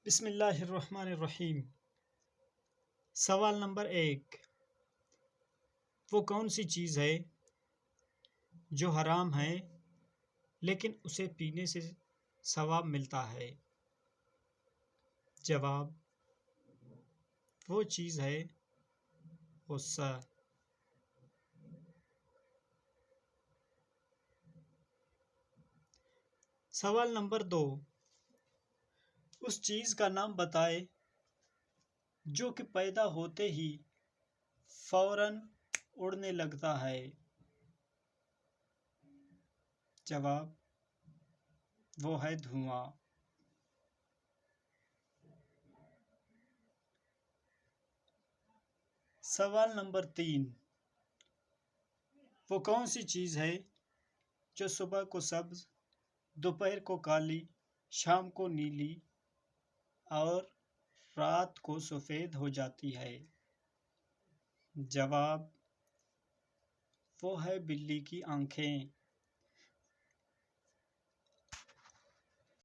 बिस्मिल्लाहिर्रहमानिर्रहीम। सवाल नंबर 1। वो कौन सी चीज़ है जो हराम है लेकिन उसे पीने से सवाब मिलता है? जवाब, वो चीज़ है गुस्सा। सवाल नंबर 2। उस चीज़ का नाम बताए जो कि पैदा होते ही फौरन उड़ने लगता है। जवाब, वो है धुआं। सवाल नंबर 3। वो कौन सी चीज़ है जो सुबह को सब्ज, दोपहर को काली, शाम को नीली और रात को सफ़ेद हो जाती है? जवाब, वो है बिल्ली की आँखें।